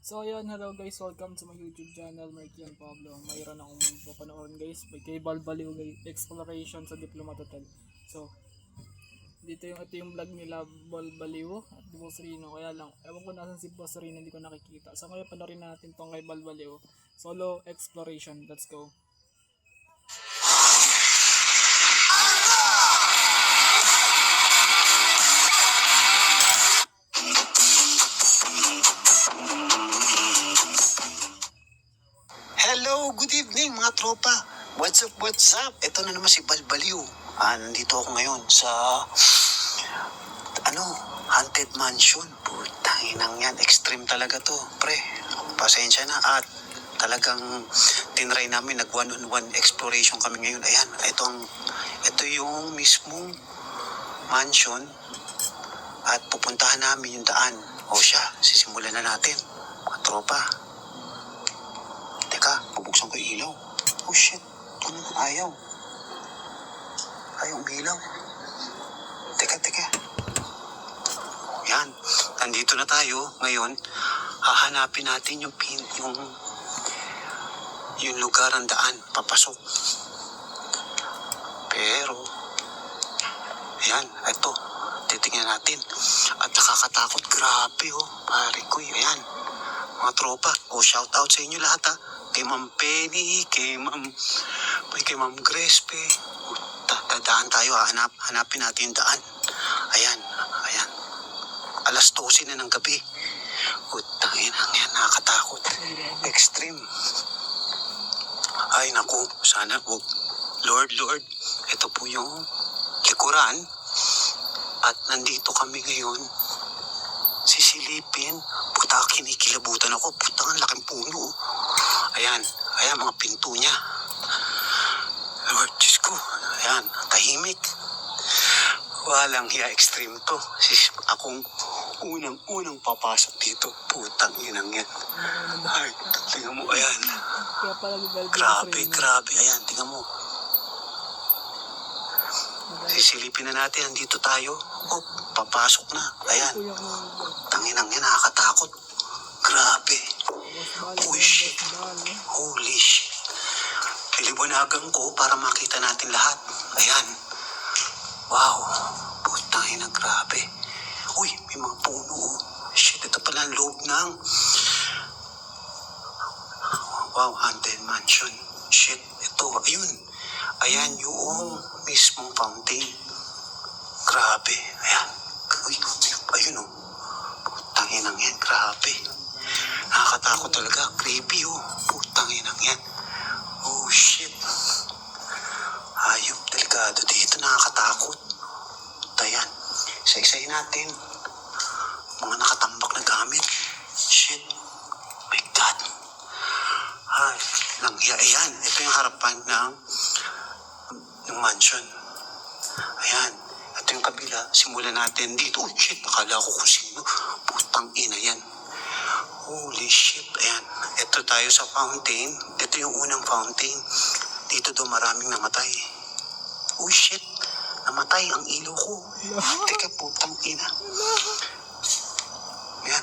So ayun, hello guys, welcome to my YouTube channel, Markian Pablo. Mayroon akong papanood guys, may kay Balbaliw guys, exploration sa Diplomat Hotel. So, ito yung vlog nila, Balbaliw at Boss Rino. Kaya lang, ewan ko nasan si Boss Rino, hindi ko nakikita. So ngayon panorin natin tong kay Balbaliw. Solo exploration, let's go. Hello, good evening mga tropa. What's up, what's up? Ito na naman si Balbaliw. Nandito ako ngayon sa, haunted mansion. Putang inang yan, extreme talaga to, pre. Pasensya na at talagang tinry namin, nag one-on-one exploration kami ngayon. Ayan, ito yung mismong mansion at pupuntahan namin yung daan. O siya, sisimulan na natin. Mga tropa. Teka, bubuksan ko yung ilaw. Oh shit, ayaw. Ayaw umilaw. Teka. Yan, nandito na tayo. Ngayon, hahanapin natin yung lugar ang daan, papasok. Pero, ayan, ito, titingnan natin. At nakakatakot, grabe oh, pare ko, ayan. Mga tropa, shout out sa inyo lahat ha. Kay Ma'am Penny, kay Ma'am Grespe. Dadaan tayo, hanapin natin yung daan. Ayan. Alas 12 na ng gabi. Tangin, nakakatakot. Extreme. Ay naku, sana po. Lord, ito po yung likuran. At nandito kami ngayon. Sisilipin. Puta, kinikilabutan ako. Puta, ang laking puno. Ayan, mga pinto niya. Lord, Diyos ko. Ayan, tahimik. Walang hiya, extreme to. Akong unang papasok dito. Putang inang yan. Ay, tingnan mo, ayan. Grabe. Ayan, tingnan mo. Sisilipin na natin, andito tayo. Papasok na. Ayan. Tanginang yan, nakakatakot. Grabe. Holy shit. Pilibunagan ko para makita natin lahat. Ayan. Wow. Putangin na grabe. Uy, may mga puno. Shit, ito pala ang loob ng wow, haunted mansion. Shit, ito. Ayun. Ayan yung mismong fountain. Grabe. Ayan. Uy, ayun oh. Putangin ang yan. Grabe. Nakakatakot talaga. Creepy oh. Putangin ang yan. Oh shit. Ayop, delikado dito. Nakakatakot. Ayan. Isa-isahin natin. Mga nakatambak na gamit. Shit. My God. Ay, langya. Ayan. Ito yung harapan ng mansion. Ayan. Ito yung kabila. Simulan natin dito. Oh shit. Akala ko kung sino. Putang ina yan. Holy shit. Ayan. Ito tayo sa fountain. Ito yung unang fountain. Dito daw maraming namatay. Oh shit. Namatay ang ilaw ko. Teka, putang ina. Ayan.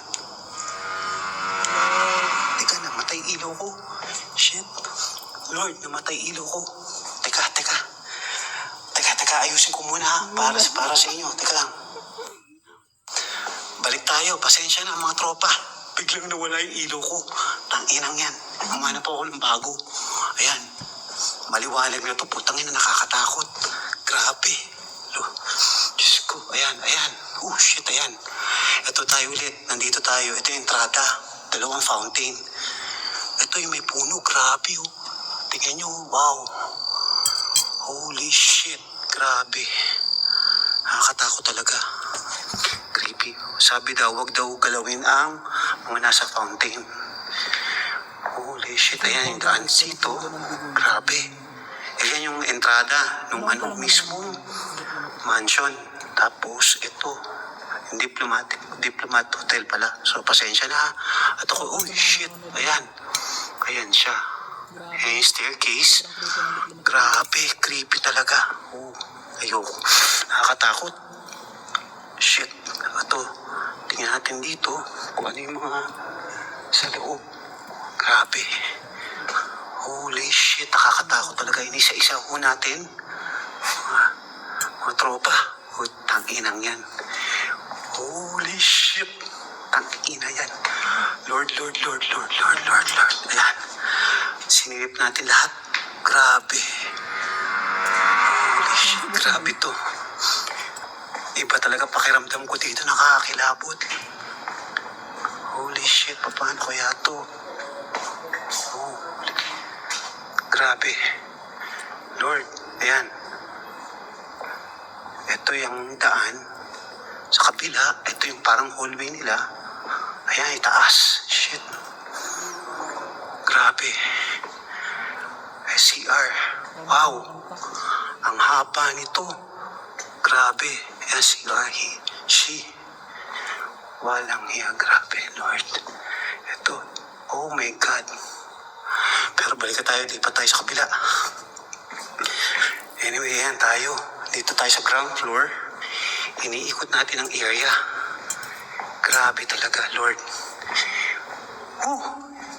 Teka, namatay ilaw ko. Shit. Lord, namatay ilaw ko. Teka. Ayusin ko muna ha. Para sa inyo. Teka lang. Balik tayo. Pasensya na mga tropa. Biglang nawala yung ilaw ko. Tanginang yan. Umanap ako ng bago. Ayan. Maliwalag na ito. Putang ina, nakakatakot. Grabe. Diyos ko. Ayan. Oh shit, ayan. Ito tayo ulit. Nandito tayo. Ito yung entrada. Dalawang fountain. Ito yung may puno. Grabe oh. Tingnan nyo. Wow. Holy shit. Grabe. Nakakatakot talaga. Creepy. Sabi daw, wag daw galawin ang mga nasa fountain. Holy shit. Ayan yung daan dito. Grabe. Ayan yung entrada nung mismong mansion. Tapos ito, yung diplomat hotel pala. So pasensya na. At ako, oh shit. Ayan siya. Ayan yung staircase. Grabe, creepy talaga. Oh, ayoko. Nakakatakot. Shit. Ito, tingnan natin dito kung ano yung mga Sa loob. Grabe. Holy shit, nakakatakot talaga. Inisa-isa ho natin. Mga tropa. Tanginang yan. Holy shit. Tangina yan. Lord. Ayan. Sinilip natin lahat. Grabe. Holy shit. Grabe to. Iba talaga pakiramdam ko dito. Nakakakilabot. Holy shit. Paano kaya to? Oh. Grabe. Lord. Ayan. Ito yung daan. Sa kabila, ito yung parang hallway nila. Ayan, itaas. Shit. Grabe. CR. Wow. Ang haba nito. Grabe. Ayan, CR. She. Walang hiya. Grabe, Lord. Ito. Oh my God. Pero balik tayo. Lipat tayo sa kabila. Anyway, ayan tayo. Dito tayo sa ground floor. Iniikot natin ang area. Grabe talaga, Lord.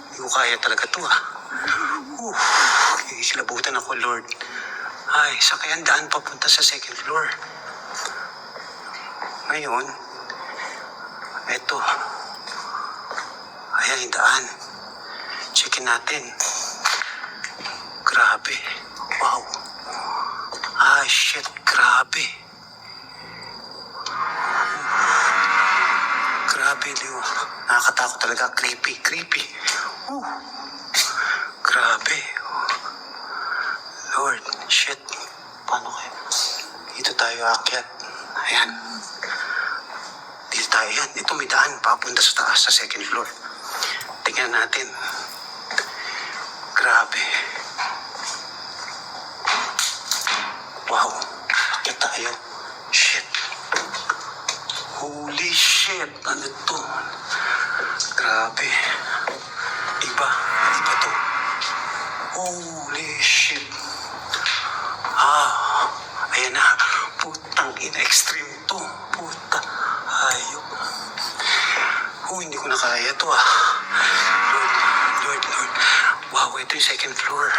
Hindi ko kaya talaga to, Kikisilabutan ako, Lord. Ay, sa kaya daan papunta sa second floor. Ngayon, eto. Ayan yung daan. Checkin natin. Grabe. Wow. Ah, shit. Grabe. Grabe, Leo. Nakakatakot talaga. Creepy. Grabe. Lord, shit. Paano kaya? Dito tayo aakyat. Ayan. Dito tayo yan. Ito may daan. Papunta sa taas, sa second floor. Tingnan natin. Grabe. Wow. Aakyat tayo. Shit. Holy shit. Ano to? Grabe. Iba to. Holy shit. Ayan na. Putang ina. Extreme to. Puta. Ayok. Hindi ko na kaya to, Lord. Wow, ito yung second floor.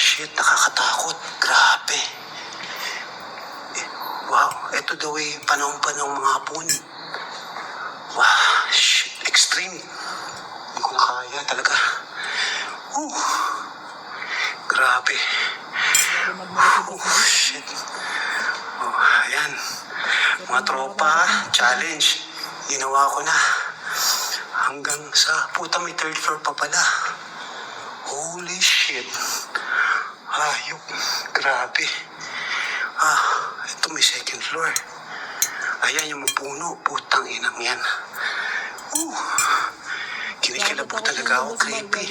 Shit, nakakatakot. Grabe. Wow, ito daw ay panahon-panahon mga hapon. Wow, shit, extreme. Hindi ko na kaya talaga. Grabe. Shit. Ayan. Mga tropa, challenge. Ginawa ko na. Hanggang sa, puta may third floor pa pala. Holy shit. Ayok. Grabe. Ito may second floor. Ayan yung puno. Putang inang yan. Kinikilabot talaga ako. Creepy.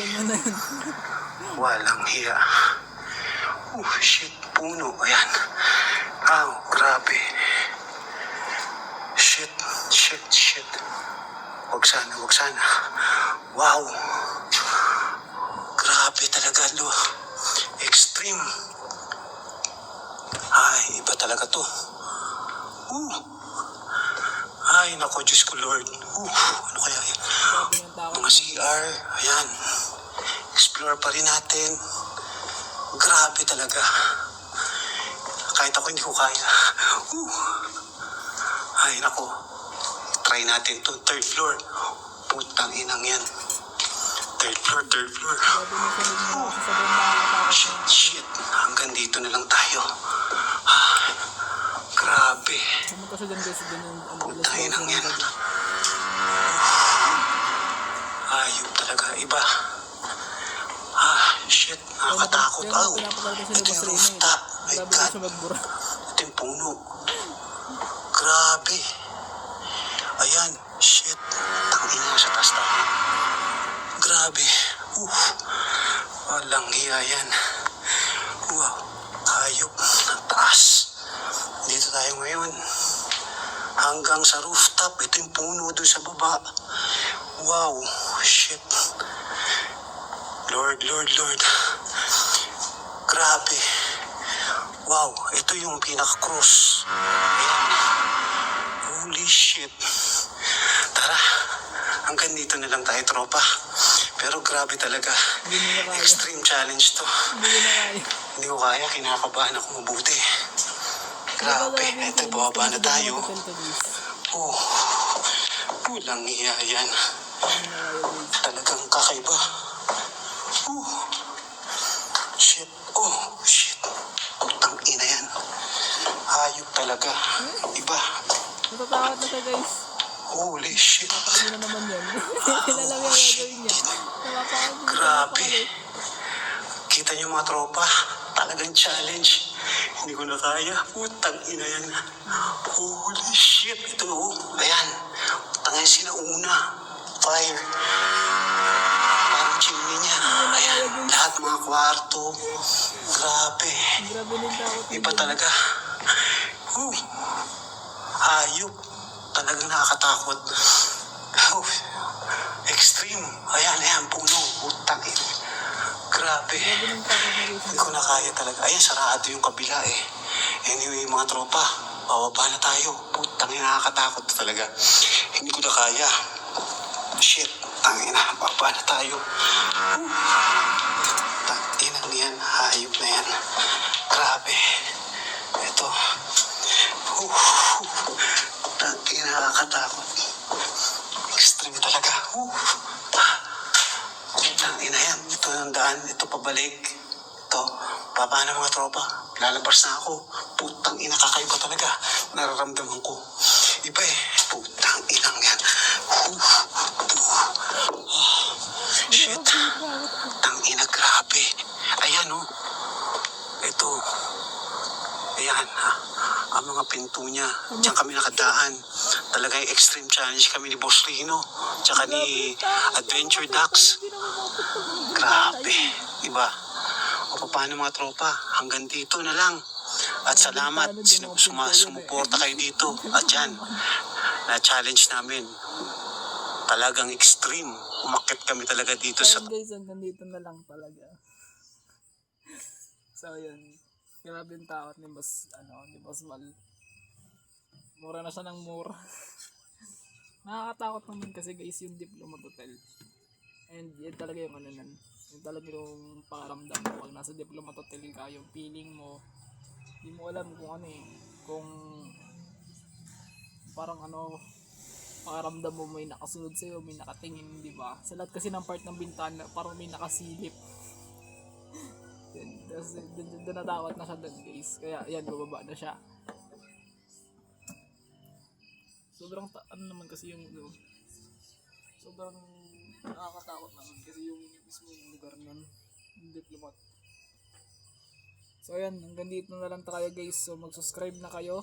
Walang hiya. Shit. Puno. Ayan. Grabe. Shit. Wag sana. Wow. Grabe talaga, lo. Extreme. Ay, iba talaga to. Ay, nako, Diyos ko, Lord. Ano kaya yan? Mga CR. Ayan. Explore pa rin natin. Grabe talaga. Kahit ako hindi ko kaya. Ay, nako. Try natin to. Third floor. Putang inang yan. Third floor. Shit. Hanggang dito na lang tayo. Grabe. Putang inang yan. Ayop talaga. Iba. Shit. Nakakatakot. Ito yung rooftop. My God. Ito yung puno. Grabe. Ayan. Shit. Tangin na sa taas tayo. Grabe. Walang hiya yan. Wow. Ayop. Ang taas. Dito tayo ngayon. Hanggang sa rooftop. Ito yung puno doon sa baba. Wow. Shit. Lord. Grabe. Wow. Ito yung pinaka-cross. Ayan. Holy shit. Tara. hanggang dito na lang tayo, tropa. Pero grabe talaga. Hindi mo na kaya. Extreme challenge to. Hindi mo na kaya. Hindi ko kaya, kinakabahan ako mabuti. Grabe, eto, bababa na tayo. Oh, walang iya yan. Talagang kakaiba. Oh, shit. Oh, shit. Putang ina yan. Hayop talaga. Iba. Natatakot na siya guys. Holy shit. Napakali na naman yan. Alam yung gagawin niya. Grabe. Kita niyo mga tropa. Talagang challenge. Hindi ko na kaya. Putang ina yan. Holy shit. Ito oh. Ayan. Putang ina sinauna. Fire. Parang chimney niya. Ayan. Lahat mga kwarto. Grabe. Grabe ng takot. Iba talaga. Hayop. Talagang nakakatakot. Extreme. Ayan. Puno. Putang ina. Grabe. Grabe ng takot na guys. Hindi ko na kaya talaga. Ayan, sarado yung kabila eh. Anyway, mga tropa, bababa na tayo. Putang ina, nakakatakot talaga. Hindi ko na kaya. Shit, tangina, bababa na tayo. Tangina niyan, hayop na yan. Grabe. Ito. Tangina, nakakatakot. Extreme talaga. Tangina yan. Ito yung daan. Ito pabalik. Ito. Baba na mga tropa. Lalabas na ako. Putang ina, kakaiba talaga. Nararamdaman ko. Iba eh. Putang inang yan. Shit. Putang ina, grabe. Ayan oh. Ito. Ayan ha. Ang mga pinto niya. Diyan kami nakadaan. Talagang extreme challenge kami ni Boss Rino. Tsaka ni Adventure Ducks. Grabe. Iba. O paano mga tropa? Hanggang dito na lang. At salamat. Sumuporta kayo dito. At yan. Na-challenge namin. Talagang extreme. Umakit kami talaga dito sa... Ayun guys, hanggang dito na lang talaga. So yun. Grabe yung takot ni Boss, ni Boss Mal. Mura na siya ng mura. Nakakatakot naman kasi guys yung Diplomat Hotel. And yun talaga yung yun talaga yung pakaramdam mo. Pag nasa Diplomat Hotel ka, yung feeling mo, hindi mo alam kung kung parang pakaramdam mo may nakasunod sa'yo, may nakatingin, di ba? Sa lahat kasi ng part ng bintana, parang may nakasilip. Tapos doon natakot na siya doon guys. Kaya yan, bababa na siya. Sobrang naman kasi yung sobrang nakakatakot naman kasi yung mismo lugar nun, yung Diplomat. So ayan, hanggang dito na lang tayo guys. So mag-subscribe na kayo.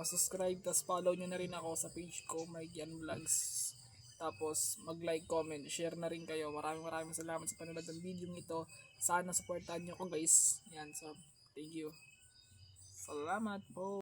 Subscribe, tas follow nyo na rin ako sa page ko, Mike Yan Vlogs. Tapos mag-like, comment, share na rin kayo. Maraming salamat sa panonood ng video ito. Sana supportahan nyo ko guys. Yan, so thank you. Salamat po.